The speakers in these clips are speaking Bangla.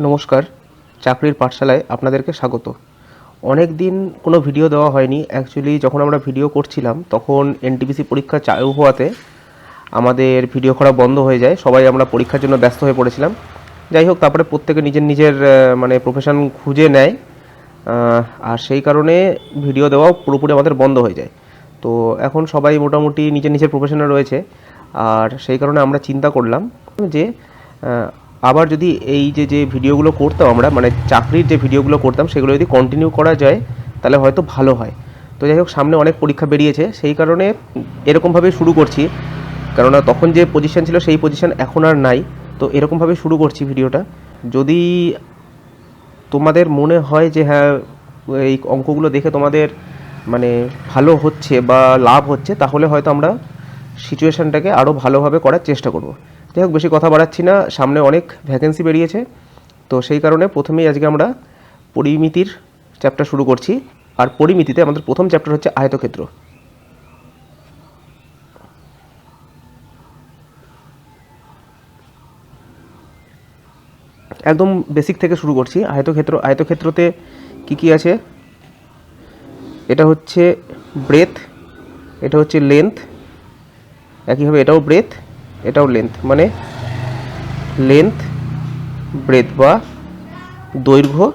নমস্কার, চাকরির পাঠশালায় আপনাদেরকে স্বাগত। অনেক দিন কোনো ভিডিও দেওয়া হয়নি। অ্যাকচুয়ালি যখন আমরা ভিডিও করছিলাম তখন এনটিপিসি পরীক্ষা চালু হওয়াতে আমাদের ভিডিও করা বন্ধ হয়ে যায়। সবাই আমরা পরীক্ষার জন্য ব্যস্ত হয়ে পড়েছিলাম। যাই হোক, তারপরে প্রত্যেকে নিজের নিজের মানে প্রফেশন খুঁজে নেয়, আর সেই কারণে ভিডিও দেওয়াও পুরোপুরি আমাদের বন্ধ হয়ে যায়। তো এখন সবাই মোটামুটি নিজের নিজের প্রফেশনে রয়েছে, আর সেই কারণে আমরা চিন্তা করলাম যে আবার যদি এই যে ভিডিওগুলো করতাম আমরা, মানে চাকরির যে ভিডিওগুলো করতাম, সেগুলো যদি কন্টিনিউ করা যায় তাহলে হয়তো ভালো হয়। তো যাই হোক, সামনে অনেক পরীক্ষা বেরিয়েছে, সেই কারণে এরকমভাবে শুরু করছি। কেননা তখন যে পজিশন ছিল সেই পজিশন এখন আর নাই, তো এরকমভাবে শুরু করছি ভিডিওটা। যদি তোমাদের মনে হয় যে হ্যাঁ, এই অঙ্কগুলো দেখে তোমাদের মানে ভালো হচ্ছে বা লাভ হচ্ছে, তাহলে হয়তো আমরা সিচুয়েশানটাকে আরও ভালোভাবে করার চেষ্টা করব। যাই হোক, বেশি কথা বাড়াচ্ছি না, সামনে অনেক ভ্যাকেন্সি বেরিয়েছে। তো সেই কারণে প্রথমেই আজকে আমরা পরিমিতির চ্যাপ্টার শুরু করছি। আর পরিমিতিতে আমাদের প্রথম চ্যাপ্টার হচ্ছে আয়তক্ষেত্র। একদম বেসিক থেকে শুরু করছি। আয়তক্ষেত্রতে কি আছে? এটা হচ্ছে ব্রেথ, এটা হচ্ছে লেন্থ, একইভাবে এটাও ব্রেথ, এটাও লেন্থ। মানে লেন্থ, ব্রেথ বা দৈর্ঘ্য,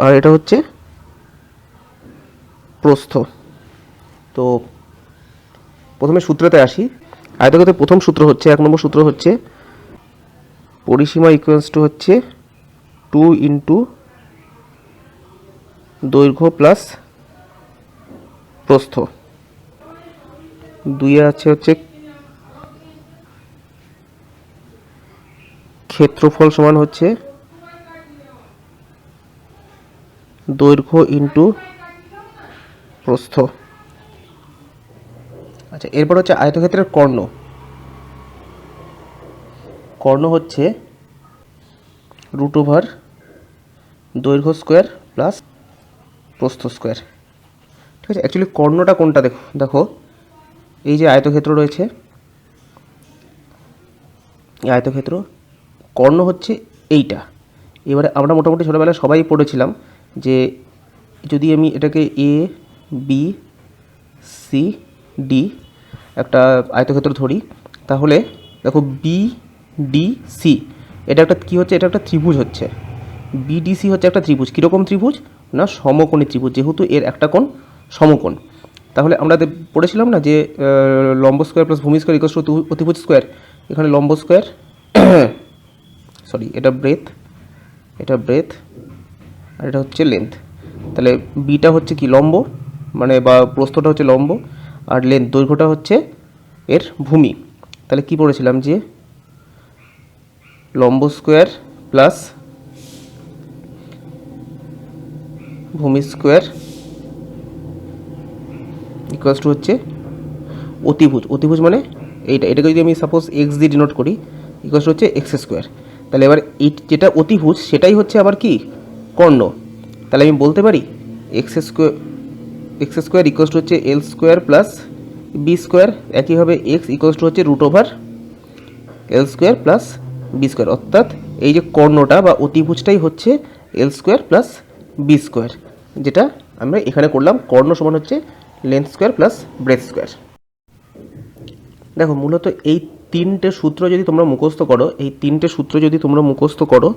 আর এটা হচ্ছে প্রস্থ। তো প্রথমে সূত্রতে আসি। আয়তক্ষেত্রের প্রথম সূত্র হচ্ছে, 1 নম্বর সূত্র হচ্ছে পরিসীমা ইকুয়ালস টু হচ্ছে 2 ইন্টু দৈর্ঘ্য প্লাস প্রস্থ। 2 আছে হচ্ছে ক্ষেত্রফল সমান হচ্ছে দৈর্ঘ্য ইন্টু প্রস্থ। আচ্ছা, এরপর হচ্ছে আয়তক্ষেত্রের কর্ণ। কর্ণ হচ্ছে √, দৈর্ঘ্য স্কোয়ার প্লাস প্রস্থ স্কোয়ার। ঠিক আছে, অ্যাকচুয়ালি কর্ণটা কোনটা দেখো, এই যে আয়তক্ষেত্র রয়েছে, এই আয়তক্ষেত্র কর্ণ হচ্ছে এইটা। এবারে আমরা মোটামুটি ছোটোবেলায় সবাই পড়েছিলাম যে যদি আমি এটাকে এ বি সি ডি একটা আয়তক্ষেত্র ধরি, তাহলে দেখো বি ডি সি এটা একটা কী হচ্ছে, এটা একটা ত্রিভুজ হচ্ছে। বিডিসি হচ্ছে একটা ত্রিভুজ। কীরকম ত্রিভুজ? না, সমকোণী ত্রিভুজ, যেহেতু এর একটা কোণ সমকোণ। তাহলে আমরা পড়েছিলাম না যে লম্ব স্কোয়ার প্লাস ভূমি স্কোয়ার ইকুয়ালস টু অতিভুজ স্কোয়ার। এখানে লম্ব স্কোয়ার, সরি, এটা ব্রেথ, আর এটা হচ্ছে লেন্থ। তাহলে বিটা হচ্ছে কি, লম্ব, মানে বা প্রস্থটা হচ্ছে লম্ব, আর লেন্থ দৈর্ঘ্যটা হচ্ছে এর ভূমি। তাহলে কি পড়েছিলাম যে লম্ব স্কোয়ার প্লাস ভূমি স্কোয়ার ইকুয়ালস টু হচ্ছে অতিভুজ। অতিভুজ মানে এটাকে যদি আমি সাপোজ এক্স দিয়ে ডিনোট করি, ইকুয়ালস টু হচ্ছে এক্স স্কোয়ার। তাহলে এবার এই যেটা অতিভুজ সেটাই হচ্ছে আবার কি, কর্ণ। তাহলে আমি বলতে পারি এক্স স্কোয়ার ইকুয়ালস টু হচ্ছে L square plus B square. একইভাবে এক্স ইকুয়ালস টু হচ্ছে √, L square plus B square. অর্থাৎ এই যে কর্ণটা বা অতিভুজটাই হচ্ছে L square plus B square, যেটা আমরা এখানে করলাম। কর্ণ সমান হচ্ছে length square plus breadth square. দেখো, মূলত এই তিনটে সূত্র যদি তোমরা মুখস্থ করো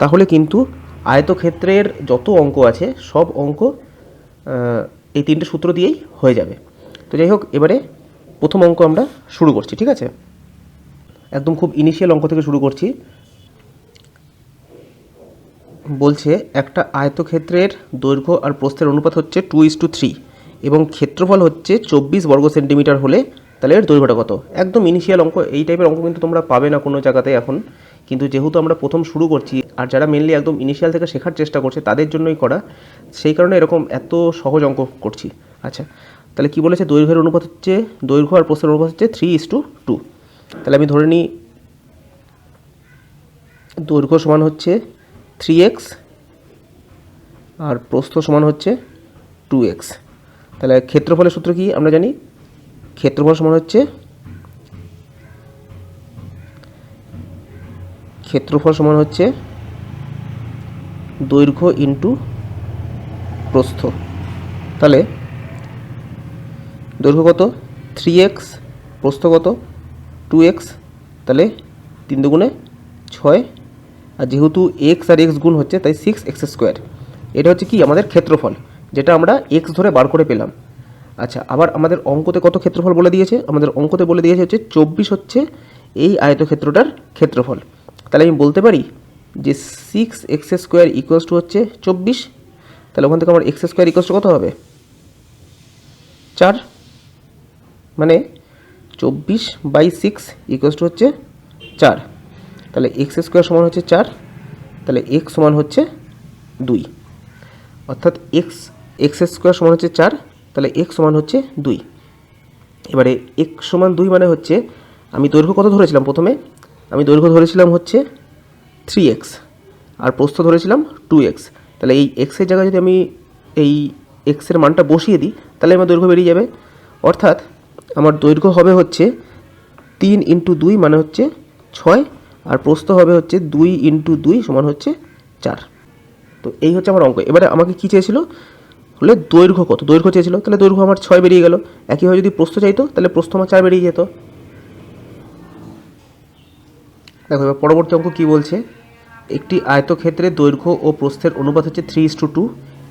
তাহলে কিন্তু আয়তক্ষেত্রের যত অঙ্ক আছে সব অঙ্ক এই তিনটে সূত্র দিয়েই হয়ে যাবে। তো যাই হোক, এবারে প্রথম অঙ্ক আমরা শুরু করছি। ঠিক আছে, একদম খুব ইনিশিয়াল অঙ্ক থেকে শুরু করছি। বলছে একটা আয়তক্ষেত্রের দৈর্ঘ্য আর প্রস্থের অনুপাত হচ্ছে 2:3 এবং ক্ষেত্রফল হচ্ছে 24 বর্গ সেন্টিমিটার হলে তাহলে এর দৈর্ঘ্যটা কত। একদম ইনিশিয়াল অঙ্ক। এই টাইপের অঙ্ক কিন্তু তোমরা পাবে না কোনো জায়গাতে এখন, কিন্তু যেহেতু আমরা প্রথম শুরু করছি আর যারা মেনলি একদম ইনিশিয়াল থেকে শেখার চেষ্টা করছে তাদের জন্যই করা, সেই কারণে এরকম এত সহজ অঙ্ক করছি। আচ্ছা, তাহলে কি বলেছে, দৈর্ঘ্যের অনুপাত হচ্ছে, দৈর্ঘ্য আর প্রস্থের অনুপাত হচ্ছে 3:2। তাহলে আমি ধরে নিই দৈর্ঘ্য সমান হচ্ছে 3x আর প্রস্থ সমান হচ্ছে 2x। তাহলে ক্ষেত্রফলের সূত্র কি আমরা জানি, ক্ষেত্রফল সমান হচ্ছে ক্ষেত্রফল সমান হচ্ছে দৈর্ঘ্য ইন্টু প্রস্থ। তাহলে দৈর্ঘ্য কত 3x, প্রস্থ কত 2x, তাহলে 3 দুগুণে 6, আর যেহেতু x আর x গুণ হচ্ছে তাই 6x²। এটা হচ্ছে কি আমাদের ক্ষেত্রফল, যেটা আমরা x ধরে বার করে পেলাম। আচ্ছা, আবার আমাদের অঙ্কতে কত ক্ষেত্রফল বলে দিয়েছে? আমাদের অঙ্কতে বলে দিয়েছে হচ্ছে 24 হচ্ছে এই আয়তক্ষেত্রটার ক্ষেত্রফল। তাহলে আমি বলতে পারি যে 6x² ইকুয়ালস টু হচ্ছে 24। তাহলে ওখান থেকে আমার x² ইকুয়ালস টু কত হবে 4, মানে 24/6 ইকুয়ালস টু হচ্ছে 4। তাহলে x² সমান হচ্ছে 4, তাহলে x সমান হচ্ছে 2, অর্থাৎ x² সমান হচ্ছে 4, তাহলে x সমান হচ্ছে 2। এবারে x সমান 2 মানে হচ্ছে আমি দৈর্ঘ্য কত ধরেছিলাম? প্রথমে আমি দৈর্ঘ্য ধরেছিলাম হচ্ছে 3x আর প্রস্থ ধরেছিলাম 2x। তাহলে এই x এর জায়গায় যদি আমি এই x এর মানটা বসিয়ে দিই তাহলে আমার দৈর্ঘ্য বেরিয়ে যাবে। অর্থাৎ আমার দৈর্ঘ্য হবে হচ্ছে 3 × 2 মানে হচ্ছে 6, আর প্রস্থ হবে হচ্ছে 2 × 2 সমান হচ্ছে 4। তো এই হচ্ছে আমার অঙ্ক। এবারে আমাকে কী চেয়েছিল? হলে দৈর্ঘ্য কত, দৈর্ঘ্য চেয়েছিল। তাহলে দৈর্ঘ্য আমার 6 বেরিয়ে গেল। একইভাবে যদি প্রস্থ চাইতো তাহলে প্রস্থ আমার 4 বেরিয়ে যেত। দেখো এবার পরবর্তী অঙ্ক কী বলছে, একটি আয়তক্ষেত্রের দৈর্ঘ্য ও প্রস্থের অনুপাত হচ্ছে 3:2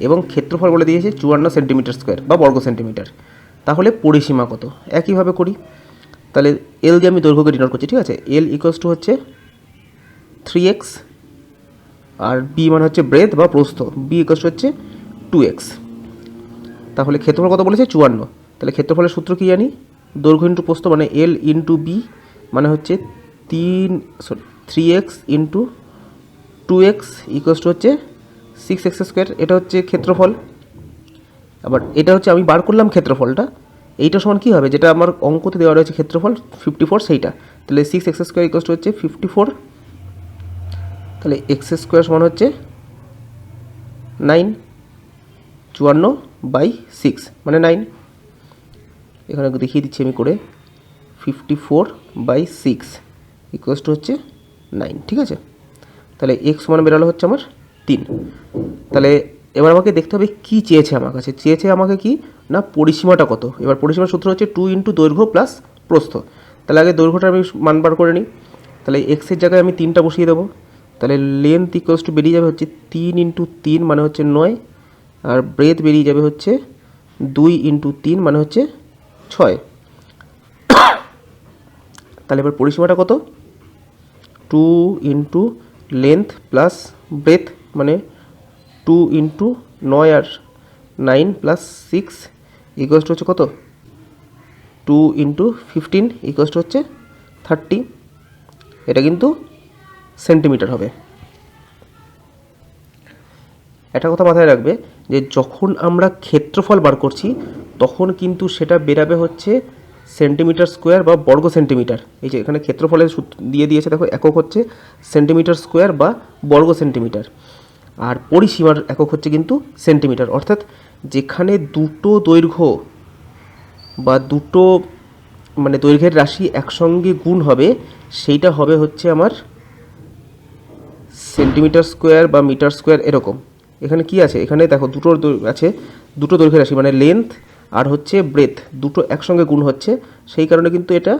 এবং ক্ষেত্রফল বলে দিয়েছে 54 সেন্টিমিটার² বা বর্গ সেন্টিমিটার। তাহলে পরিসীমা কত? একইভাবে করি। তাহলে এল দিয়ে আমি দৈর্ঘ্যকে ডিনোট করছি, ঠিক আছে। এল ইকুয়ালস টু হচ্ছে 3x, আর বি মানে হচ্ছে ব্রেথ বা প্রস্থ, বি ইকুয়ালস টু হচ্ছে 2x। তাহলে ক্ষেত্রফল কত বলেছে 54। তাহলে ক্ষেত্রফলের সূত্র কী জানি? দৈর্ঘ্য ইন্টু প্রস্থ মানে এল ইন্টু বি মানে হচ্ছে 3x into 2x equals to হচ্ছে 6x²। এটা হচ্ছে ক্ষেত্রফল। আবার এটা হচ্ছে আমি বার করলাম ক্ষেত্রফলটা, এইটা সমান কী হবে? যেটা আমার অঙ্কতে দেওয়া রয়েছে ক্ষেত্রফল 54 সেইটা। তাহলে 6x² ইকুয়ালস টু হচ্ছে 54। তাহলে x² সমান হচ্ছে 9, 54/6 মানে 9। এখানে দেখিয়ে দিচ্ছি আমি করে, 54/6 ইকুয়ালস টু হচ্ছে 9, ঠিক আছে। তাহলে x সমান বেরোলো হচ্ছে আমার 3। তাহলে এবার আমাকে দেখতে হবে কী চেয়েছে আমার কাছে। চেয়েছে আমাকে কি না পরিসীমাটা কত। এবার পরিসীমার সূত্র হচ্ছে 2 × দৈর্ঘ্য প্লাস প্রস্থ। তাহলে আগে দৈর্ঘ্যটা আমি মান বার করে নিই। তাহলে এক্সের জায়গায় আমি 3টা বসিয়ে দেবো। তাহলে লেন্থ ইকুয়ালস টু বেরিয়ে যাবে হচ্ছে 3 × 3 মানে হচ্ছে 9, আর ব্রেথ বেরিয়ে যাবে হচ্ছে 2 × 3 মানে হচ্ছে 6। তাহলে এবার পরিসীমাটা কত? 2 × লেন্থ প্লাস ব্রেথ মানে 2 × 9 আর 9 প্লাস 6 ইকুয়ালস টু হচ্ছে কত? 2 × 15 ইকুয়ালস টু হচ্ছে 30। এটা কিন্তু সেন্টিমিটার হবে। একটা কথা মাথায় রাখবে যে যখন আমরা ক্ষেত্রফল বার করছি তখন কিন্তু সেটা বেরাবে হচ্ছে সেন্টিমিটার² বা বর্গ সেন্টিমিটার। এই যে এখানে ক্ষেত্রফলের দিয়ে দিয়েছে, দেখো একক হচ্ছে সেন্টিমিটার² বা বর্গ সেন্টিমিটার, আর পরিসীমার একক হচ্ছে কিন্তু সেন্টিমিটার। অর্থাৎ যেখানে দুটো দৈর্ঘ্য বা দুটো মানে দৈর্ঘ্যের রাশি একসঙ্গে গুণ হবে সেইটা হবে হচ্ছে আমার সেন্টিমিটার² বা মিটার² এরকম। এখানে কি আছে? এখানে দেখো দুটো আছে, দুটো দৈর্ঘ্যের রাশি মানে লেন্থ আর হচ্ছে ব্রেথ দুটো একসঙ্গে গুণ হচ্ছে, সেই কারণে কিন্তু এটা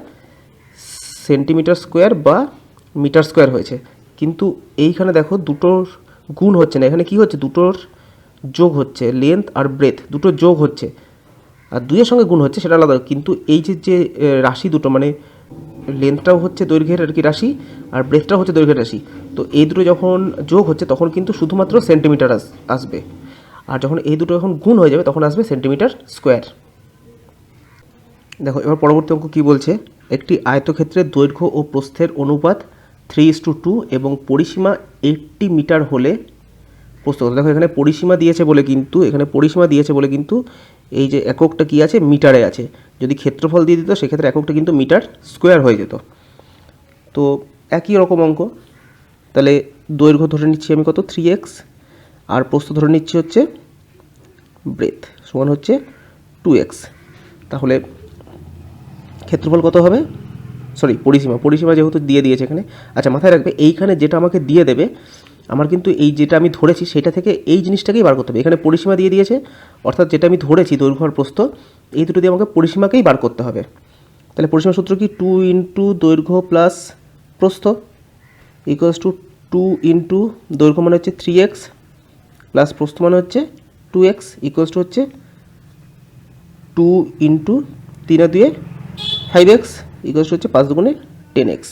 সেন্টিমিটার² বা মিটার² হয়েছে। কিন্তু এইখানে দেখো দুটোর গুণ হচ্ছে না, এখানে কি হচ্ছে? দুটোর যোগ হচ্ছে, লেন্থ আর ব্রেথ দুটো যোগ হচ্ছে, আর দুইয়ের সঙ্গে গুণ হচ্ছে সেটা আলাদা। কিন্তু এই যে রাশি দুটো মানে লেন্থটাও হচ্ছে দৈর্ঘ্যের আর কি রাশি, আর ব্রেথটাও হচ্ছে দৈর্ঘ্যের রাশি, তো এই দুটো যখন যোগ হচ্ছে তখন কিন্তু শুধুমাত্র সেন্টিমিটার আসবে, আর যখন এই দুটো যখন গুণ হয়ে যাবে তখন আসবে সেন্টিমিটার²। দেখো এবার পরবর্তী অঙ্ক কী বলছে, একটি আয়তক্ষেত্রের দৈর্ঘ্য ও প্রস্থের অনুপাত 3:2 এবং পরিসীমা 80 মিটার হলে প্রস্থ কত। দেখো এখানে পরিসীমা দিয়েছে বলে কিন্তু এই যে এককটা কি আছে? মিটারে আছে। যদি ক্ষেত্রফল দিয়ে দিত সেক্ষেত্রে এককটা কিন্তু মিটার² হয়ে যেত। তো একই রকম অঙ্ক। তাহলে দৈর্ঘ্য ধরে নিচ্ছি আমি কত? 3x, আর প্রস্থ ধরে নিচ্ছি হচ্ছে ব্রেথ সমান হচ্ছে 2x। তাহলে ক্ষেত্রফল কত হবে? পরিসীমা যেহেতু দিয়ে দিয়েছে এখানে। আচ্ছা, মাথায় রাখবে এইখানে যেটা আমাকে দিয়ে দেবে, আমার কিন্তু এই যেটা আমি ধরেছি সেটা থেকে এই জিনিসটাকেই বার করতে হবে। এখানে পরিসীমা দিয়ে দিয়েছে, অর্থাৎ যেটা আমি ধরেছি দৈর্ঘ্য আর প্রস্থ, এই দুটো দিয়ে আমাকে পরিসীমাকেই বার করতে হবে। তাহলে পরিসীমা সূত্র কি, 2 ইন্টু দৈর্ঘ্য প্লাস প্রস্থ ইকুয়ালস টু 2 ইন্টু দৈর্ঘ্য মানে হচ্ছে 3x প্লাস প্রস্থ মানে হচ্ছে 2x ইকুয়ালস টু হচ্ছে 2 into 3 R 2 5x equals to হচ্ছে 5 দুগুণে 10x।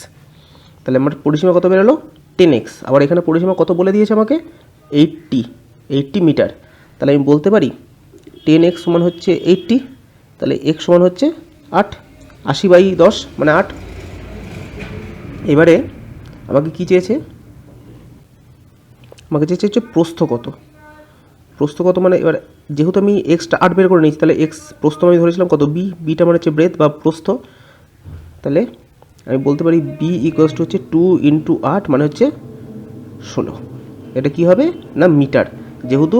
তাহলে আমার পরিসীমা কত বেরোলো, 10x। আবার এখানে পরিসীমা কত বলে দিয়েছে আমাকে, 80 মিটার। তাহলে আমি বলতে পারি 10x সমান হচ্ছে 80, তাহলে x সমান হচ্ছে 8, 80/10 মানে 8। এবারে আমাকে কি চেয়েছে, আমাকে চেয়েছে হচ্ছে প্রস্থ কত মানে, এবার যেহেতু আমি এক্সটা 8 বের করে নিয়েছি, তাহলে এক্স প্রস্থ আমি ধরেছিলাম কত, বিটা মানে হচ্ছে ব্রেথ বা প্রস্থ। তাহলে আমি বলতে পারি বি ইকুয়ালস টু হচ্ছে 2 ইন্টু 8 মানে হচ্ছে 16। এটা কি হবে না মিটার, যেহেতু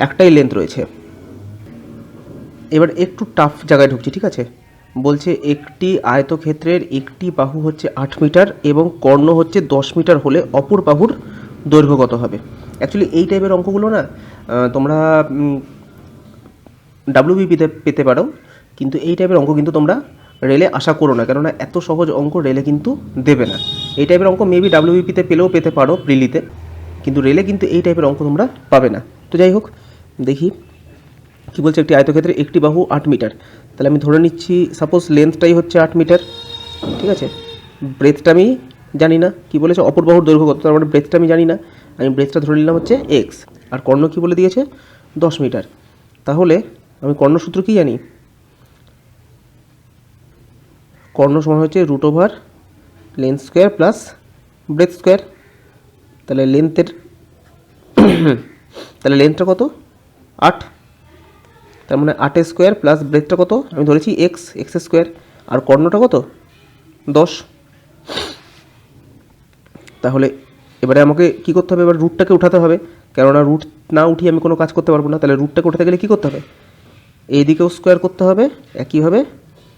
একটাই লেন্থ রয়েছে। এবার একটু টাফ জায়গায় ঢুকছি, ঠিক আছে। বলছে একটি আয়তক্ষেত্রের একটি বাহু হচ্ছে 8 মিটার এবং কর্ণ হচ্ছে 10 মিটার হলে অপর বাহুর দৈর্ঘ্য কত হবে। অ্যাকচুয়ালি এই টাইপের অঙ্কগুলো না তোমরা WBPতে পেতে পারো, কিন্তু এই টাইপের অঙ্ক কিন্তু তোমরা রেলে আশা করো না, কেননা এত সহজ অঙ্ক রেলে কিন্তু দেবে না। এই টাইপের অঙ্ক মেবি WBPতে পেলেও পেতে পারো প্রিলিতে, কিন্তু রেলে কিন্তু এই টাইপের অঙ্ক তোমরা পাবে না। তো যাই হোক, দেখি কী বলছে, একটি আয়তক্ষেত্রে একটি বাহু 8 মিটার। তাহলে আমি ধরে নিচ্ছি সাপোজ লেন্থটাই হচ্ছে 8 মিটার, ঠিক আছে। ব্রেথটা আমি জানি না, কি বলেছে অপর বাহুর দৈর্ঘ্য কত, তার মানে ব্রেথটা আমি জানি না, আমি ব্রেথটা ধরে নিলাম হচ্ছে এক্স। আর কর্ণ কী বলে দিয়েছে 10 মিটার। তাহলে আমি কর্ণসূত্র কী জানি, কর্ণ সমান হচ্ছে √ওভার length square plus breadth square. তাহলে লেন্থটা কত 8, তার মানে 8 স্কোয়ার প্লাস ব্রেথটা কত আমি ধরেছি x স্কোয়ার, আর কর্ণটা কত 10। তাহলে এবারে আমাকে কী করতে হবে, এবার রুটটাকে উঠাতে হবে, কেননা রুট না উঠিয়ে আমি কোনো কাজ করতে পারবো না। তাহলে রুটটাকে উঠাতে গেলে কী করতে হবে, এইদিকেও স্কোয়ার করতে হবে, একইভাবে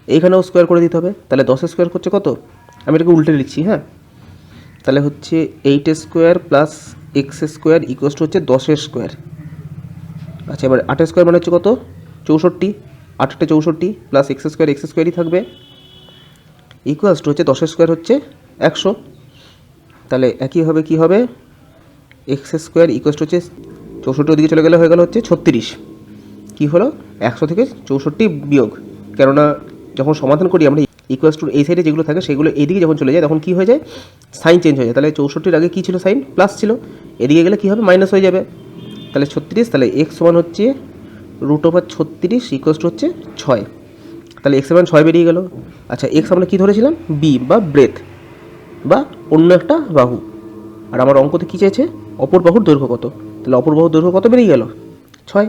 এইখানেও স্কোয়ার করে দিতে হবে। তাহলে 10 স্কোয়ার করছে কত, আমি এটাকে উল্টে লিখছি, হ্যাঁ। তাহলে হচ্ছে 8 square plus x square equals to হচ্ছে 10 স্কোয়ার। আচ্ছা, এবার 8 স্কোয়ার মানে হচ্ছে কত 64, 8 64 প্লাস x স্কোয়ারই থাকবে ইকুয়ালস টু হচ্ছে 10 স্কোয়ার হচ্ছে 100। তাহলে একইভাবে কী হবে, x স্কোয়ার ইকুয়ালস টু হচ্ছে 64 ওদিকে চলে গেলে হয়ে গেল হচ্ছে 36। কী হলো 100 থেকে 64 বিয়োগ, কেননা যখন সমাধান করি আমরা ইকুয়ালস টু এই সাইডে যেগুলো থাকে সেগুলো এইদিকে যখন চলে যায় তখন কী হয়ে যায়, সাইন চেঞ্জ হয়ে যায়। তাহলে 64-র আগে কী ছিল, সাইন প্লাস ছিল, এদিকে গেলে কী হবে মাইনাস হয়ে যাবে। তাহলে 36, তাহলে x সমান হচ্ছে √36 ইকুয়ালস টু হচ্ছে 6। তাহলে x সমান 6 বেরিয়ে গেল। আচ্ছা, x আমরা কী ধরেছিলাম, বি বা ব্রেথ বা অন্য একটা বাহু, আর আমার অঙ্কতে কী চেয়েছে অপর বাহুর দৈর্ঘ্য কত। তাহলে অপর বাহুর দৈর্ঘ্য কত বেরিয়ে গেল 6।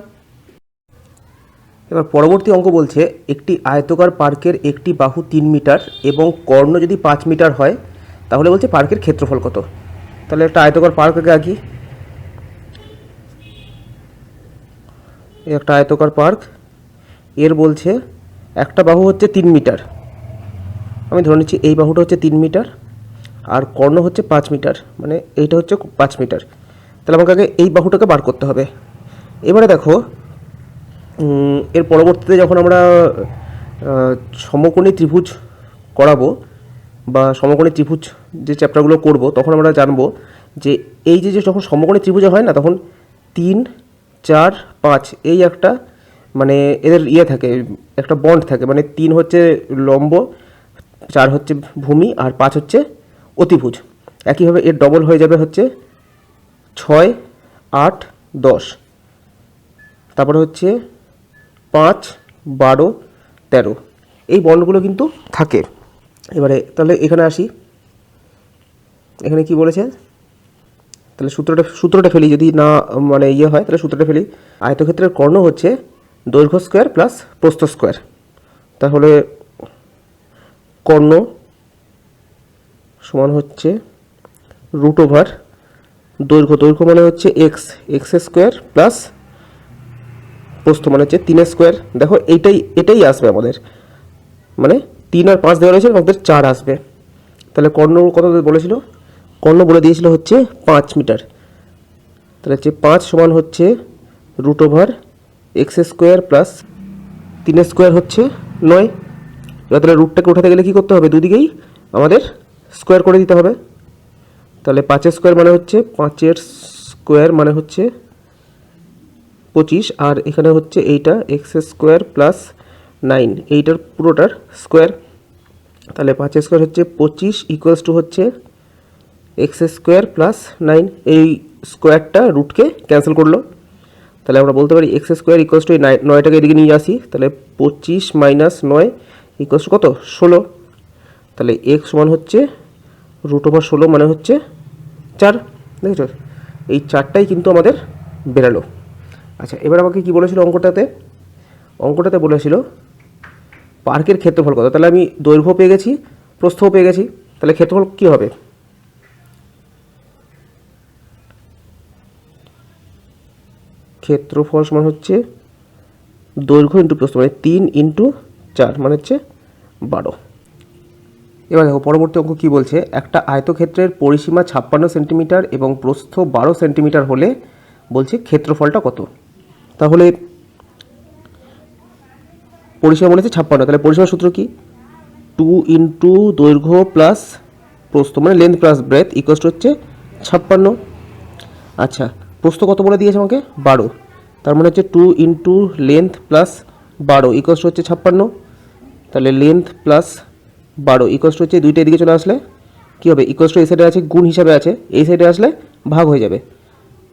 এবার পরবর্তী অঙ্ক বলছে একটি আয়তকার পার্কের একটি বাহু 3 মিটার এবং কর্ণ যদি 5 মিটার হয়, তাহলে বলছে পার্কের ক্ষেত্রফল কত। তাহলে একটা আয়তকার পার্ক আগে আঁকি, একটা আয়তকার পার্ক, এর বলছে একটা বাহু হচ্ছে 3 মিটার, আমি ধরে নিচ্ছি এই বাহুটা হচ্ছে 3 মিটার আর কর্ণ হচ্ছে 5 মিটার, মানে এইটা হচ্ছে 5 মিটার। তাহলে আমাকে আগে এই বাহুটাকে বার করতে হবে। এবারে দেখো, এর পরবর্তীতে যখন আমরা সমকোণী ত্রিভুজ করাবো বা সমকোণী ত্রিভুজ যে চ্যাপ্টারগুলো করব, তখন আমরা জানবো যে এই যে যখন সমকোণী ত্রিভুজ হয় না, তখন 3, 4, 5 এই একটা মানে এদের থাকে, একটা বন্ড থাকে, মানে 3 হচ্ছে লম্ব, 4 হচ্ছে ভূমি আর 5 হচ্ছে অতিভুজ। একইভাবে এর ডবল হয়ে যাবে হচ্ছে 6, 8, 10, তারপরে হচ্ছে 5, 12, 13, এই বন্ডগুলো কিন্তু থাকে। এবারে তাহলে এখানে আসি, এখানে কি বলেছে, তাহলে সূত্রটা ফেলি, যদি না মানে ইয়ে হয় তাহলে সূত্রটা ফেলি। আয়তক্ষেত্রের কর্ণ হচ্ছে দৈর্ঘ্য স্কোয়ার প্লাস প্রস্থ স্কোয়ার। তাহলে কর্ণ সমান হচ্ছে √ওভার দৈর্ঘ্য মানে হচ্ছে এক্স স্কোয়ার প্লাস প্রস্থ মানে হচ্ছে 3 স্কোয়ার। দেখো এটাই আসবে আমাদের, মানে 3 আর 5 দেওয়া রয়েছে, আমাদের 4 আসবে। তাহলে কর্ণ কত বলেছিল? কর্ণ বলে দিয়েছিল হচ্ছে 5 মিটার। তাহলে হচ্ছে 5 সমান হচ্ছে √(x² প্লাস 3 স্কোয়ার হচ্ছে 9। এবার তাহলে রুটটাকে উঠাতে গেলে কী করতে হবে? দুদিকেই আমাদের স্কোয়ার করে দিতে হবে। তাহলে 5 স্কোয়ার মানে হচ্ছে 5 স্কোয়ার মানে হচ্ছে 25, আর এখানে হচ্ছে এইটা x² প্লাস 9, এইটার পুরোটার স্কোয়ার। তাহলে 5 স্কোয়ার হচ্ছে 25 ইকুয়ালস টু হচ্ছে x² প্লাস 9। এই স্কোয়ারটা রুটকে ক্যান্সেল করলো। তাহলে আমরা বলতে পারি x² ইকুয়ালস টু এই 9টাকে এদিকে নিয়ে আসি। তাহলে 25 মাইনাস 9 ইকুয়ালস টু কত? 16। তাহলে x সমান হচ্ছে √16 মানে হচ্ছে 4। দেখেছ, এই 4টাই কিন্তু আমাদের বেরালো। আচ্ছা, এবার আমাকে কি বলেছিল অঙ্কটাতে বলেছিল পার্কের ক্ষেত্রফল কত। তাহলে আমি দৈর্ঘ্য পেয়ে গেছি, প্রস্থও পেয়ে গেছি, তাহলে ক্ষেত্রফল কী হবে? ক্ষেত্রফল সমান হচ্ছে দৈর্ঘ্য ইন্টু প্রস্থ, মানে 3 ইন্টু 4 মানে হচ্ছে 12। এবার দেখো পরবর্তী অঙ্ক কী বলছে। একটা আয়তক্ষেত্রের পরিসীমা 56 সেন্টিমিটার এবং প্রস্থ 12 সেন্টিমিটার হলে বলছে ক্ষেত্রফলটা কত। তাহলে পরিসীমা বলেছে 56, তাহলে পরিসীমার সূত্র কি? 2 ইন্টু দৈর্ঘ্য প্লাস প্রস্থ মানে length plus breadth equals to হচ্ছে 56। আচ্ছা, প্রস্থ কত বলে দিয়েছে আমাকে? 12, তার মানে হচ্ছে 2 into length plus 12 equals to হচ্ছে 56। তাহলে লেন্থ প্লাস 12 ইকুয়ালস টু হচ্ছে দুইটা এদিকে চলে আসলে কী হবে? ইকুয়ালস টু এই সাইডে আছে গুণ হিসাবে আছে, এই সাইডে আসলে ভাগ হয়ে যাবে,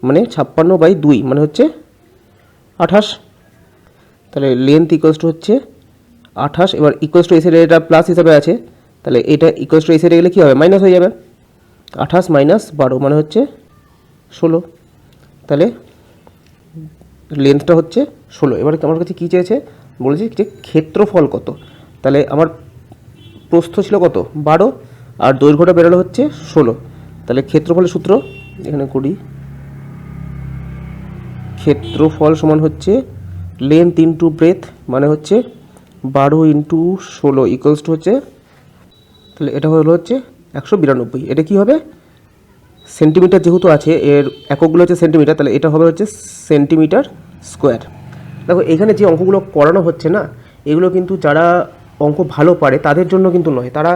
মানে 56/2 মানে হচ্ছে 28। তাহলে লেন্থ ইকুয়ালস টু হচ্ছে 28। এবার ইকুয়ালস টু এই সাইডে এটা প্লাস হিসাবে আছে, তাহলে এটা ইকুয়ালস টু এই সাইডে গেলে কী হবে? মাইনাস হয়ে যাবে। 28 মাইনাস 12 মানে হচ্ছে 16। তাহলে লেন্থটা হচ্ছে 16। এবার আমার কাছে কী চেয়েছে? বলেছি যে ক্ষেত্রফল কত। তাহলে আমার প্রস্থ ছিল কত? 12, আর দৈর্ঘ্যটা বেরোলো হচ্ছে 16। তাহলে ক্ষেত্রফলের সূত্র এখানে করি। ক্ষেত্রফল সমান হচ্ছে লেন্থ ইন্টু ব্রেথ মানে হচ্ছে 12 ইন্টু 16 ইকুয়ালস টু হচ্ছে, তাহলে এটা হলো হচ্ছে 192। এটা কি হবে? সেন্টিমিটার যেহেতু আছে, এর এককগুলো হচ্ছে সেন্টিমিটার, তাহলে এটা হবে হচ্ছে সেন্টিমিটার স্কোয়ার। দেখো এখানে যে অঙ্কগুলো করানো হচ্ছে না, এগুলো কিন্তু যারা অঙ্ক ভালো পারে তাদের জন্য কিন্তু নয়। তারা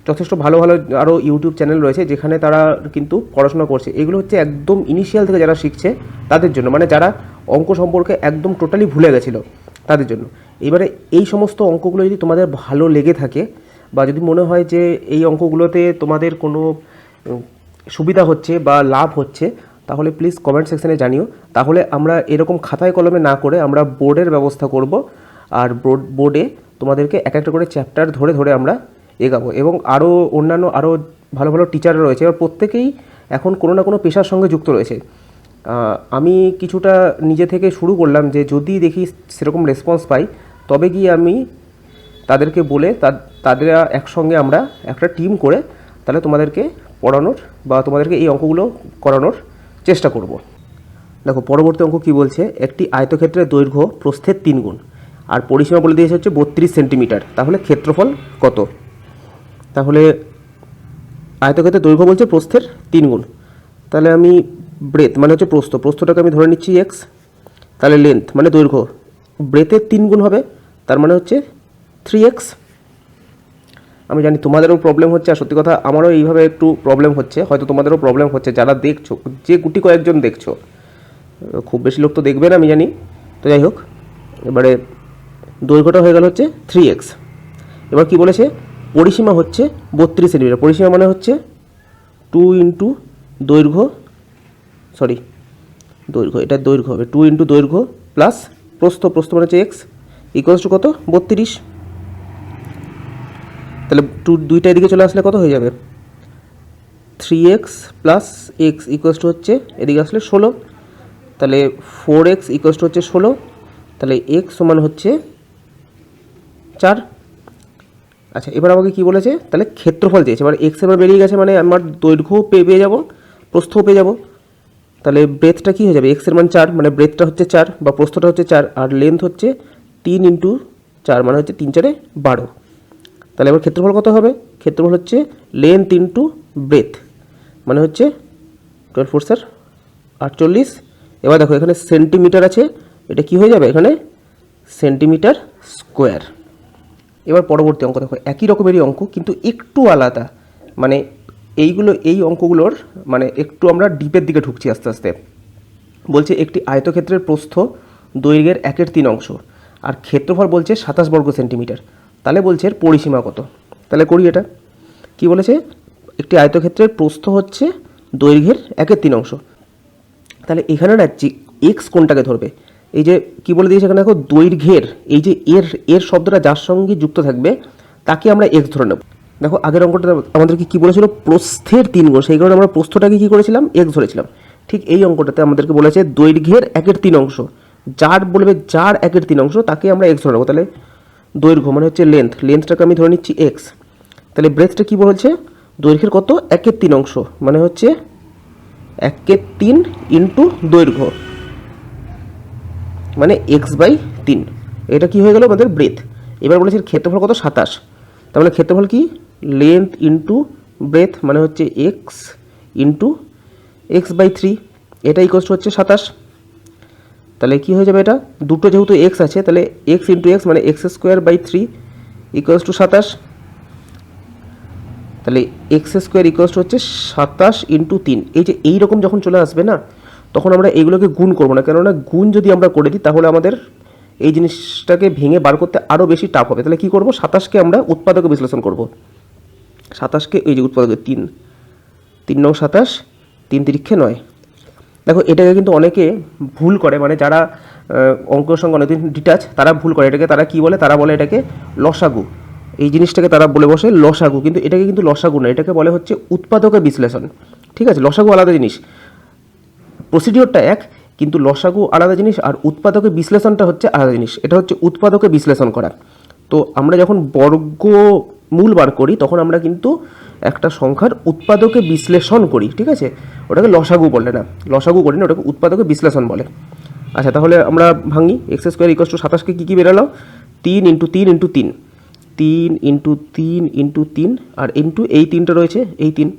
যথেষ্ট ভালো ভালো আরও ইউটিউব চ্যানেল রয়েছে যেখানে তারা কিন্তু পড়াশোনা করছে। এগুলো হচ্ছে একদম ইনিশিয়াল থেকে যারা শিখছে তাদের জন্য, মানে যারা অঙ্ক সম্পর্কে একদম টোটালি ভুলে গেছিলো তাদের জন্য। এবারে এই সমস্ত অঙ্কগুলো যদি তোমাদের ভালো লেগে থাকে বা যদি মনে হয় যে এই অঙ্কগুলোতে তোমাদের কোনো সুবিধা হচ্ছে বা লাভ হচ্ছে, তাহলে প্লিজ কমেন্ট সেকশানে জানিও। তাহলে আমরা এরকম খাতায় কলমে না করে আমরা বোর্ডের ব্যবস্থা করব, আর বোর্ডে তোমাদেরকে এক একটা করে চ্যাপ্টার ধরে ধরে আমরা এগাবো। এবং আরও অন্যান্য আরও ভালো ভালো টিচাররা রয়েছে, এবার প্রত্যেকেই এখন কোনো না কোনো পেশার সঙ্গে যুক্ত রয়েছে। আমি কিছুটা নিজে থেকে শুরু করলাম যে যদি দেখি সেরকম রেসপন্স পাই তবে গিয়ে আমি তাদেরকে বলে তাদের একসঙ্গে আমরা একটা টিম করে তাহলে তোমাদেরকে পড়ানোর বা তোমাদেরকে এই অঙ্কগুলো করানোর চেষ্টা করব। দেখো পরবর্তী অঙ্ক কী বলছে। একটি আয়তক্ষেত্রের দৈর্ঘ্য প্রস্থের 3 গুণ আর পরিসীমা বলে দিয়েছে হচ্ছে 32 সেন্টিমিটার, তাহলে ক্ষেত্রফল কত। তাহলে আয়তক্ষেত্রের দৈর্ঘ্য বলছে প্রস্থের 3 গুণ, তাহলে আমি ব্রেথ মানে হচ্ছে প্রস্থটাকে আমি ধরে নিচ্ছি x, তাহলে লেন্থ মানে দৈর্ঘ্য ব্রেথের 3 গুণ হবে, তার মানে হচ্ছে 3x। আমি জানি তোমাদেরও প্রবলেম হচ্ছে, আর সত্যি কথা আমারও এইভাবে একটু প্রবলেম হচ্ছে, হয়তো তোমাদেরও প্রবলেম হচ্ছে যারা দেখছো, যে গুটি কয়েকজন দেখছো, খুব বেশি লোক তো দেখবে না আমি জানি। তো যাই হোক, এবারে দৈর্ঘ্যটা হয়ে গেল হচ্ছে 3x। এবার কি বলেছে? পরিসীমা হচ্ছে 32 সেন্টিমিটার। পরিসীমা মানে হচ্ছে 2 ইন্টু দৈর্ঘ্য, দৈর্ঘ্য, এটা দৈর্ঘ্য হবে 2 ইন্টু দৈর্ঘ্য প্লাস প্রস্থ মানে হচ্ছে x ইকুয়ালস টু কত? 32। তাহলে দুইটা এদিকে চলে আসলে কত হয়ে যাবে? 3x plus x equals to হচ্ছে এদিকে আসলে 16, তাহলে 4x ইকুয়ালস টু হচ্ছে 16, তাহলে x সমান হচ্ছে 4। আচ্ছা, এবার আমাকে কি বলেছে? তাহলে ক্ষেত্রফল চেয়েছে। এবার x এবার বেরিয়ে গেছে, মানে আমার দৈর্ঘ্য পেয়ে যাবো, প্রস্থও পেয়ে যাবো। তাহলে ব্রেথটা কী হয়ে যাবে? x এর মান 4, মানে ব্রেথটা হচ্ছে 4 বা প্রস্থটা হচ্ছে 4, আর লেন্থ হচ্ছে 3 ইন্টু 4 মানে হচ্ছে 3 4 12। তাহলে এবার ক্ষেত্রফল কত হবে? ক্ষেত্রফল হচ্ছে লেন্থ ইন্টু ব্রেথ, মানে হচ্ছে 12×4=48। এবার দেখো এখানে সেন্টিমিটার আছে, এটা কি হয়ে যাবে এখানে সেন্টিমিটার স্কোয়ার। এবার পরবর্তী অঙ্ক দেখো, একই রকমেরই অঙ্ক কিন্তু একটু আলাদা, মানে এই অঙ্কগুলোর মানে একটু আমরা ডিপের দিকে ঢুকছি আস্তে আস্তে। বলছে একটি আয়তক্ষেত্রের প্রস্থ দৈর্ঘ্যের 1/3 আর ক্ষেত্রফল বলছে 27 বর্গ সেন্টিমিটার, তাহলে বলছে এর পরিসীমা কত? তাহলে করি এটা। কি বলেছে? একটি আয়তক্ষেত্রের প্রস্থ হচ্ছে দৈর্ঘ্যের 1/3, তাহলে এখানে না এক্স কোনটাকে ধরবে? এই যে কি বলে দিয়েছে এখানে দেখো, দৈর্ঘ্যের এই যে এর শব্দটা যার সঙ্গে যুক্ত থাকবে তাকে আমরা এক্স ধরে নেব। দেখো আগের অঙ্কটা আমাদেরকে কি বলেছিল, প্রস্থের 3 গুণ, সেই কারণে আমরা প্রস্থটাকে কি করেছিলাম, এক্স ধরেছিলাম। ঠিক এই অঙ্কটাতে আমাদেরকে বলেছে দৈর্ঘ্যের 1/3, যার বলবে যার 1/3 তাকে আমরা এক্স ধরে নেবো। তাহলে দৈর্ঘ্য মানে হচ্ছে লেন্থটাকে আমি ধরে নিচ্ছি এক্স। তাহলে ব্রেথটা কি বলছে, দৈর্ঘ্যের কত 1/3, মানে হচ্ছে 1/3 ইন্টু দৈর্ঘ্য, মানে x/3। এটা কি হয়ে গেল আমাদের ব্রেথ। এবার বলেছি ক্ষেত্রফল কত 27, তার মানে ক্ষেত্রফল কি লেন্থ ইন্টু ব্রেথ, মানে হচ্ছে এক্স ইন্টু x/3, এটা ইকুয়ালস হচ্ছে 27। তাহলে কি হয়ে যাবে, এটা দুটো যেহেতু এক্স আছে তাহলে এক্স ইন্টু এক্স মানে x²/3 ইকুয়ালস টু 27। তাহলে x² ইকুয়ালস হচ্ছে 27 ইন্টু 3। এই যে এইরকম যখন চলে আসবে না, তখন আমরা এইগুলোকে গুণ করবো না, কেননা গুণ যদি আমরা করে দিই তাহলে আমাদের এই জিনিসটাকে ভেঙে বার করতে আরও বেশি টাফ হবে। তাহলে কী করবো, 27কে আমরা উৎপাদকে বিশ্লেষণ করব। 27কে এই যে উৎপাদকে 3 9 27, 3 3 9। দেখো এটাকে কিন্তু অনেকে ভুল করে, মানে যারা অঙ্কের সঙ্গে অনেকদিন ডিটাচ তারা ভুল করে এটাকে। তারা কি বলে, তারা বলে এটাকে লসাগু, এই জিনিসটাকে তারা বলে বসে লসাগু, কিন্তু এটাকে কিন্তু লসাগু না, এটাকে বলে হচ্ছে উৎপাদকে বিশ্লেষণ। ঠিক আছে, লসাগু আলাদা জিনিস, প্রসিডিওরটা এক, কিন্তু লসাগু আলাদা জিনিস আর উৎপাদকে বিশ্লেষণটা হচ্ছে আলাদা জিনিস। এটা হচ্ছে উৎপাদকে বিশ্লেষণ করা। তো আমরা যখন বর্গমূল বার করি তখন আমরা কিন্তু একটা সংখ্যার উৎপাদকে বিশ্লেষণ করি, ঠিক আছে, ওটাকে লসাগু বলে না, লসাগু করি না, ওটাকে উৎপাদকে বিশ্লেষণ বলে। আচ্ছা তাহলে আমরা ভাঙি, x² ইকুয়ালস টু 27কে কী বেরালো, 3 ইন্টু 3 ইন্টু 3, 3 ইন্টু 3 ইন্টু 3 আর ইন্টু এই 3টা রয়েছে, এই 3।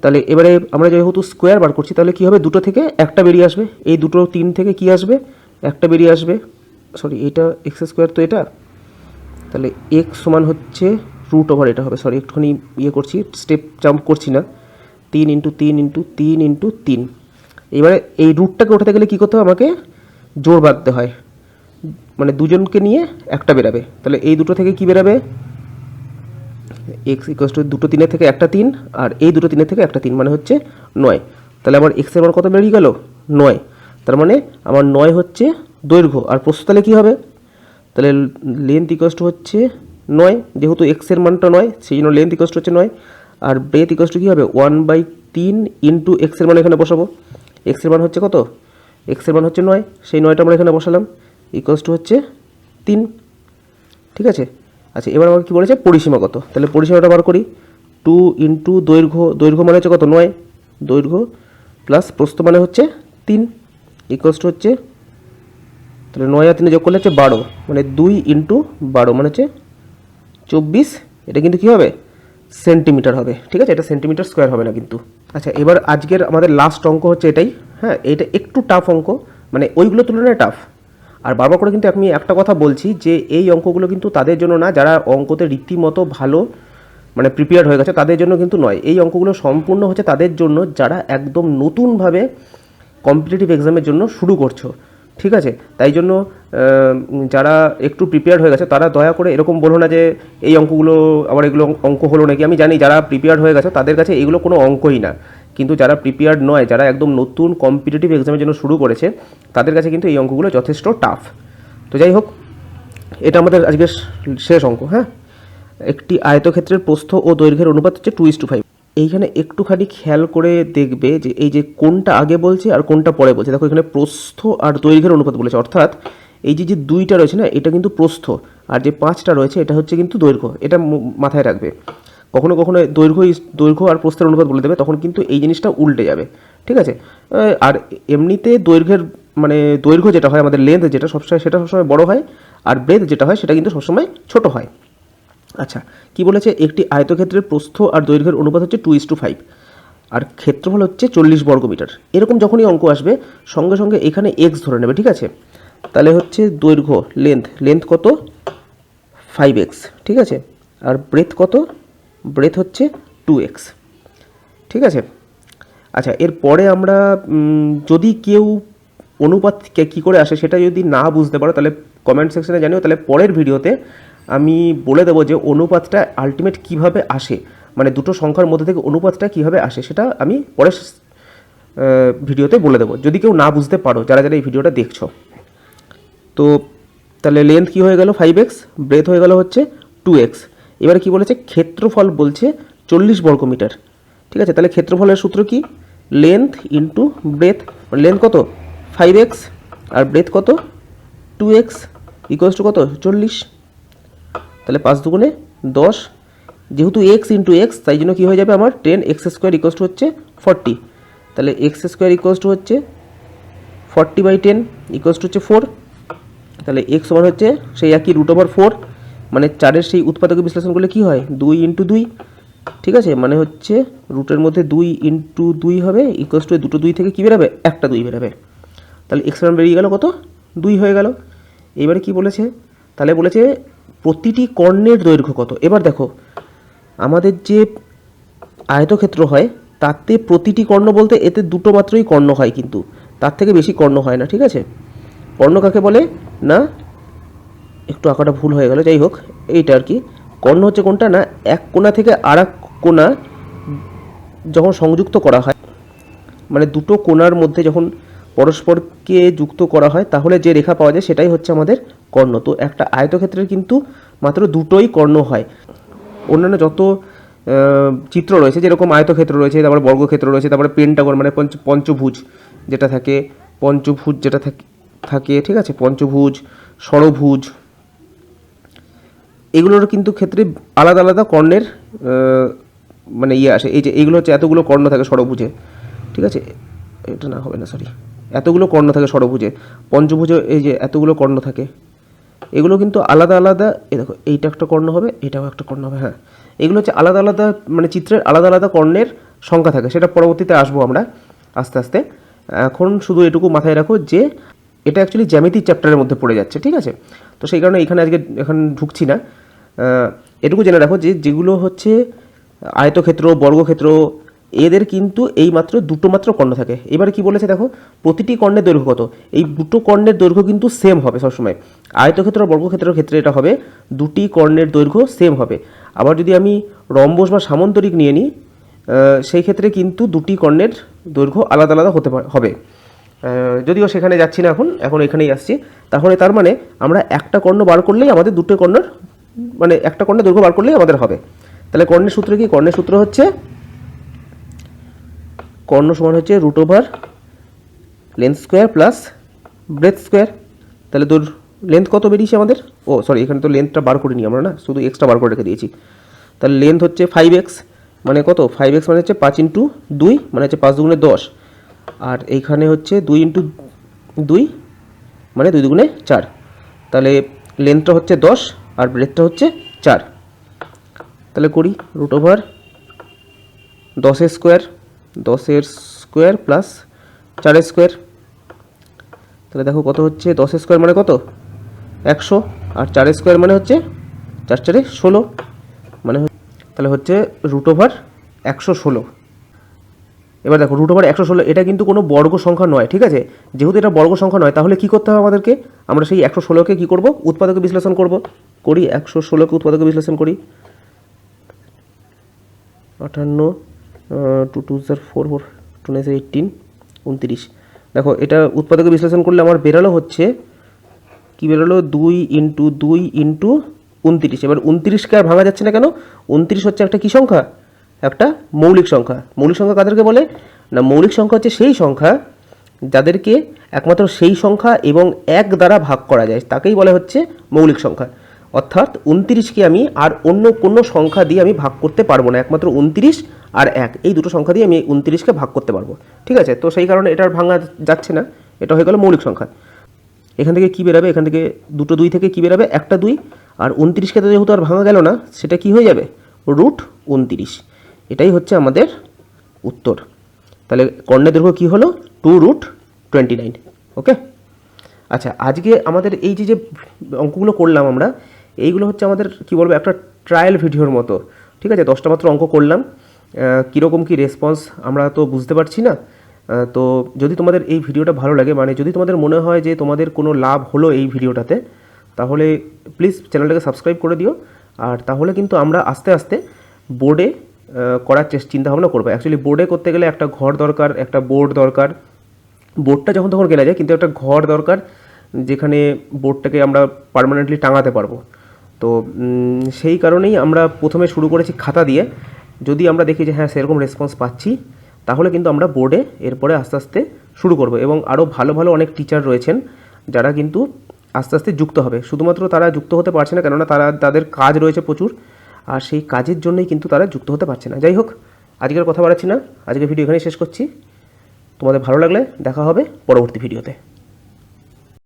তাহলে এবারে আমরা যেহেতু স্কোয়ার বার করছি তাহলে কী হবে, দুটো থেকে একটা বেরিয়ে আসবে, এই দুটো 3 থেকে কি আসবে, একটা বেরিয়ে আসবে, সরি এটা x² তো এটা, তাহলে x সমান হচ্ছে √, এটা হবে, সরি একটুখানি করছি, স্টেপ জাম্প করছি না, 3 ইন্টু 3 ইন্টু 3 ইন্টু 3। এবারে এই রুটটাকে ওঠাতে গেলে কী করতে হবে, আমাকে জোর বাঁধতে হয়, মানে দুজনকে নিয়ে একটা বেরাবে। তাহলে এই দুটো থেকে কি বেরাবে, এক্স ইকুয়ালস টু দুটো 3-এর থেকে একটা 3 আর এই দুটো 3-এর থেকে একটা 3, মানে হচ্ছে 9। তাহলে আমার এক্সের মান কত বেরিয়ে গেল, 9। তার মানে আমার 9 হচ্ছে দৈর্ঘ্য, আর প্রস্থ তাহলে কী হবে, তাহলে লেন্থ ইকুয়ালস টু হচ্ছে 9, যেহেতু এক্সের মানটা 9 সেই জন্য লেন্থ ইকুয়ালস টু হচ্ছে 9, আর ব্রেথ ইকুয়ালস টু কী হবে 1/3 ইন্টু এক্সের মান এখানে বসাবো, এক্সের মান হচ্ছে কত, এক্সের মান হচ্ছে 9, সেই 9টা আমরা এখানে বসালাম, ইকুয়ালস টু হচ্ছে 3। ঠিক আছে। আচ্ছা এবার আমার কী বলেছে, পরিসীমা কত, তাহলে পরিসীমাটা বার করি, 2 ইন্টু দৈর্ঘ্য মানে হচ্ছে কত 9, দৈর্ঘ্য প্লাস প্রস্থ মানে হচ্ছে 3 ইকুয়ালস টু হচ্ছে, তাহলে 9 আর 3 যোগ করলে হচ্ছে 12, মানে 2 ইন্টু 12 মানে হচ্ছে 24। এটা কিন্তু কী হবে, সেন্টিমিটার হবে। ঠিক আছে, এটা সেন্টিমিটার স্কোয়ার হবে না কিন্তু। আচ্ছা এবার আজকের আমাদের লাস্ট অঙ্ক হচ্ছে এটাই। হ্যাঁ, এটা একটু টাফ অঙ্ক, মানে ওইগুলোর তুলনায় টাফ। আর বারবার করে কিন্তু আমি একটা কথা বলছি যে এই অঙ্কগুলো কিন্তু তাদের জন্য না যারা অঙ্কতে রীতিমতো ভালো মানে প্রিপেয়ার হয়ে গেছে তাদের জন্য কিন্তু নয়। এই অঙ্কগুলো সম্পূর্ণ হচ্ছে তাদের জন্য যারা একদম নতুনভাবে কম্পিটিটিভ এক্সামের জন্য শুরু করছো। ঠিক আছে, তাই জন্য যারা একটু প্রিপেয়ার হয়ে গেছে তারা দয়া করে এরকম বলো না যে এই অঙ্কগুলো আবার এগুলো অঙ্ক হলো নাকি। আমি জানি যারা প্রিপেয়ার হয়ে গেছে তাদের কাছে এগুলো কোনো অঙ্কই না, কিন্তু যারা প্রিপেয়ার্ড নয়, যারা একদম নতুন কম্পিটিটিভ এক্সামের জন্য শুরু করেছে তাদের কাছে কিন্তু এই অঙ্কগুলো যথেষ্ট টাফ। তো যাই হোক, এটা আমাদের আজকের শেষ অঙ্ক। হ্যাঁ, একটি আয়তক্ষেত্রের প্রস্থ ও দৈর্ঘ্যের অনুপাত হচ্ছে 2:5। এইখানে একটুখানি খেয়াল করে দেখবে যে এই যে কোনটা আগে বলছে আর কোনটা পরে বলছে। দেখো এখানে প্রস্থ আর দৈর্ঘ্যের অনুপাত বলেছে, অর্থাৎ এই যে 2টা রয়েছে না, এটা কিন্তু প্রস্থ, আর যে 5টা রয়েছে এটা হচ্ছে কিন্তু দৈর্ঘ্য। এটা মাথায় রাখবে। কখনো কখনো দৈর্ঘ্য আর প্রস্থের অনুপাত বলে দেবে, তখন কিন্তু এই জিনিসটা উল্টে যাবে। ঠিক আছে, আর এমনিতে দৈর্ঘ্যের মানে দৈর্ঘ্য যেটা হয় আমাদের লেন্থ যেটা সবসময় সেটা সবসময় বড় হয়, আর ব্রেথ যেটা হয় সেটা কিন্তু সবসময় ছোট হয়। আচ্ছা, কি বলেছে, একটি আয়তক্ষেত্রের প্রস্থ আর দৈর্ঘ্যের অনুপাত হচ্ছে 2:5 আর ক্ষেত্রফল হচ্ছে 40 বর্গমিটার। এরকম যখনই অঙ্ক আসবে সঙ্গে সঙ্গে এখানে এক্স ধরে নেবে, ঠিক আছে। তাহলে হচ্ছে দৈর্ঘ্য লেন্থ কত, 5x, ঠিক আছে। আর ব্রেথ কত, ব্রেথ হচ্ছে 2x, ঠিক আছে। আচ্ছা, এরপরে আমরা যদি কেউ অনুপাত কী করে আসে সেটা যদি না বুঝতে পারো তাহলে কমেন্ট সেকশনে জানিও, তাহলে পরের ভিডিওতে আমি বলে দেবো যে অনুপাতটা আলটিমেট কিভাবে আসে, মানে দুটো সংখ্যার মধ্যে থেকে অনুপাতটা কিভাবে আসে সেটা আমি পরের ভিডিওতে বলে দেবো, যদি কেউ না বুঝতে পারো যারা যারা এই ভিডিওটা দেখছো। তো তাহলে লেন্থ কী হয়ে গেল 5x, ব্রেথ হয়ে গেল হচ্ছে 2x। এবারে কি বলেছে, ক্ষেত্রফল বলছে 40 বর্গমিটার, ঠিক আছে। তাহলে ক্ষেত্রফলের সূত্র কি, লেন্থ ইন্টু ব্রেথ, লেন্থ কত 5x আর ব্রেথ কত 2x ইকুয়ালস টু কত 40। তাহলে 5 দুগুণে 10, যেহেতু x ইন্টু এক্স তাই জন্য কী হয়ে যাবে আমার 10x² ইকুয়ালস টু হচ্ছে 40। তাহলে x² ইকুয়ালস টু হচ্ছে 40/10 ইকুয়ালস টু হচ্ছে 4। তাহলে x সমান হচ্ছে সেই একই √4, মানে 4-এর সেই উৎপাদকে বিশ্লেষণ করলে কী হয় 2 ইন্টু 2, ঠিক আছে। মানে হচ্ছে রুটের মধ্যে 2 ইন্টু 2 হবে ইকুয়ালস টু দুটো 2 থেকে কী বেরোবে, একটা 2 বেরোবে। তাহলে x মান বেরিয়ে গেল কত 2 হয়ে গেল। এবারে কি বলেছে, তাহলে বলেছে প্রতিটি কর্ণের দৈর্ঘ্য কত। এবার দেখো আমাদের যে আয়তক্ষেত্র হয় তাতে প্রতিটি কর্ণ বলতে এতে দুটো মাত্রই কর্ণ হয়, কিন্তু তার থেকে বেশি কর্ণ হয় না, ঠিক আছে। কর্ণ কাকে বলে না, একটু আঁকাটা ভুল হয়ে গেল, যাই হোক এইটা আর কি। কর্ণ হচ্ছে কোনটা না, এক কোণা থেকে আর এক কোণা যখন সংযুক্ত করা হয়, মানে দুটো কোণার মধ্যে যখন পরস্পরকে যুক্ত করা হয় তাহলে যে রেখা পাওয়া যায় সেটাই হচ্ছে আমাদের কর্ণ। তো একটা আয়তক্ষেত্রের কিন্তু মাত্র দুটোই কর্ণ হয়। অন্যান্য যত চিত্র রয়েছে, যেরকম আয়তক্ষেত্র রয়েছে, তারপরে বর্গক্ষেত্র রয়েছে, তারপরে পেন্টাগন মানে পঞ্চভুজ যেটা থাকে, পঞ্চভুজ যেটা থাকে, ঠিক আছে, পঞ্চভুজ, ষড়ভুজ, এগুলোর কিন্তু ক্ষেত্রে আলাদা আলাদা কর্ণের মানে আসে। এই যে এইগুলো হচ্ছে এতগুলো কর্ণ থাকে ষড়ভুজে, ঠিক আছে, এটা না হবে না, সরি, এতগুলো কর্ণ থাকে ষড়ভুজে। পঞ্চভুজে এই যে এতগুলো কর্ণ থাকে, এগুলো কিন্তু আলাদা আলাদা। এই দেখো এইটা একটা কর্ণ হবে, এটাও একটা কর্ণ হবে, হ্যাঁ, এগুলো হচ্ছে আলাদা আলাদা, মানে চিত্রের আলাদা আলাদা কর্ণের সংখ্যা থাকে, সেটা পরবর্তীতে আসবো আমরা আস্তে আস্তে। এখন শুধু এটুকু মাথায় রাখো যে এটা অ্যাকচুয়ালি জ্যামিতির চ্যাপ্টারের মধ্যে পড়ে যাচ্ছে, ঠিক আছে। তো সেই কারণে এখানে আজকে এখন ঢুকছি না। এটুকু জেনে রাখো যে যেগুলো হচ্ছে আয়তক্ষেত্র, বর্গক্ষেত্র, এদের কিন্তু এই মাত্র দুটো মাত্র কর্ণ থাকে। এবারে কি বলেছে দেখো, প্রতিটি কর্ণের দৈর্ঘ্য কত, এই দুটো কর্ণের দৈর্ঘ্য কিন্তু সেম হবে সবসময়। আয়তক্ষেত্র আর বর্গক্ষেত্রের ক্ষেত্রে এটা হবে দুটি কর্ণের দৈর্ঘ্য সেম হবে। আবার যদি আমি রম্বস বা সামন্তরিক নিয়ে নিই সেই ক্ষেত্রে কিন্তু দুটি কর্ণের দৈর্ঘ্য আলাদা আলাদা হবে। যদিও সেখানে যাচ্ছি না, এখন এখানেই আসছি। তাহলে তার মানে আমরা একটা কর্ণ বার করলেই আমাদের দুটো কর্ণের, মানে একটা কর্ণের দৈর্ঘ্য বার করলেই আমাদের হবে। তাহলে কর্ণের সূত্র কি, কর্ণের সূত্র হচ্ছে কর্ণ সমান হচ্ছে √, length square plus breadth square. তাহলে তোর লেন্থ কত বেরিয়েছে আমাদের, ও সরি এখানে তো লেন্থটা বার করিনি আমরা, না শুধু এক্সট্রা বার করে রেখে দিয়েছি। তাহলে লেন্থ হচ্ছে 5x, মানে কত 5x মানে হচ্ছে 5 ইন্টু 2, মানে হচ্ছে 5 দুগুণে 10, আর এইখানে হচ্ছে 2 ইন্টু 2 মানে 2 দুগুণে 4। তাহলে লেন্থটা হচ্ছে 10 আর ব্রেথটা হচ্ছে 4। তাহলে করি √, 10 স্কোয়ার, 10 স্কোয়ার প্লাস 4 স্কোয়ার। তাহলে দেখো কত হচ্ছে, 10 স্কোয়ার মানে কত 100, আর 4 স্কোয়ার মানে হচ্ছে 4 4 16, মানে তাহলে হচ্ছে √116। এবার দেখো √116 এটা কিন্তু কোনো বর্গ সংখ্যা নয়, ঠিক আছে। যেহেতু এটা বর্গ সংখ্যা নয় তাহলে কি করতে হবে আমাদেরকে, আমরা সেই 116কে কী করব, উৎপাদকে বিশ্লেষণ করি 116কে উৎপাদকে বিশ্লেষণ করি। 58, 2 2 4 4, 2 9 18, 29। দেখো এটা উৎপাদকে বিশ্লেষণ করলে আমার বেরালো হচ্ছে কি বেরোলো, 2 ইন্টু 2 ইন্টু 29। এবার 29কে আর ভাঙা যাচ্ছে না কেন, 29 হচ্ছে একটা কী সংখ্যা, একটা মৌলিক সংখ্যা। মৌলিক সংখ্যা কাদেরকে বলে না, মৌলিক সংখ্যা হচ্ছে সেই সংখ্যা যাদেরকে একমাত্র সেই সংখ্যা এবং 1 দ্বারা ভাগ করা যায়, তাকেই বলে হচ্ছে মৌলিক সংখ্যা। অর্থাৎ 29কে আমি আর অন্য কোনো সংখ্যা দিয়ে আমি ভাগ করতে পারবো না, একমাত্র 29 আর 1 এই দুটো সংখ্যা দিয়ে আমি 29কে ভাগ করতে পারবো, ঠিক আছে। তো সেই কারণে এটা ভাঙা যাচ্ছে না, এটা হয়ে গেল মৌলিক সংখ্যা। এখান থেকে কী বেরাবে, এখান থেকে দুটো 2 থেকে কী বেরাবে, একটা 2, আর 29কে তো যেহেতু আর ভাঙা গেল না, সেটা কি হয়ে যাবে, √29। এটাই হচ্ছে আমাদের উত্তর। তাহলে কর্ণের দৈর্ঘ্য কী হলো, 2√29। ওকে। আচ্ছা, আজকে আমাদের এই যে অঙ্কগুলো করলাম আমরা, এইগুলো হচ্ছে আমাদের কি বলবো, একটা ট্রায়াল ভিডিওর মতো। ঠিক আছে, 10টা মাত্র অঙ্ক করলাম, কীরকম কী রেসপন্স আমরা তো বুঝতে পারছি না। তো যদি তোমাদের এই ভিডিওটা ভালো লাগে, মানে যদি তোমাদের মনে হয় যে তোমাদের কোনো লাভ হলো এই ভিডিওটাতে, তাহলে প্লিজ চ্যানেলটাকে সাবস্ক্রাইব করে দিও। আর তাহলে কিন্তু আমরা আস্তে আস্তে বোর্ডে করার চিন্তাভাবনা করবো। অ্যাকচুয়ালি বোর্ডে করতে গেলে একটা ঘর দরকার, একটা বোর্ড দরকার। বোর্ডটা যখন তখন কেনা যায়, কিন্তু একটা ঘর দরকার যেখানে বোর্ডটাকে আমরা পার্মানেন্টলি টাঙাতে পারবো। তো সেই কারণেই আমরা প্রথমে শুরু করেছি খাতা দিয়ে। যদি আমরা দেখি যে হ্যাঁ সেরকম রেসপন্স পাচ্ছি, তাহলে কিন্তু আমরা বোর্ডে এরপরে আস্তে আস্তে শুরু করব। এবং আরও ভালো ভালো অনেক টিচার রয়েছেন যারা কিন্তু আস্তে আস্তে যুক্ত হবে। শুধুমাত্র তারা যুক্ত হতে পারছে না, কেননা তাদের কাজ রয়েছে প্রচুর, আর সেই কাজের জন্যই কিন্তু তারা যুক্ত হতে পারছে না। যাই হোক, আজকের কথা বাড়াচ্ছি না, আজকের ভিডিও এখানেই শেষ করছি। তোমাদের ভালো লাগলে দেখা হবে পরবর্তী ভিডিওতে।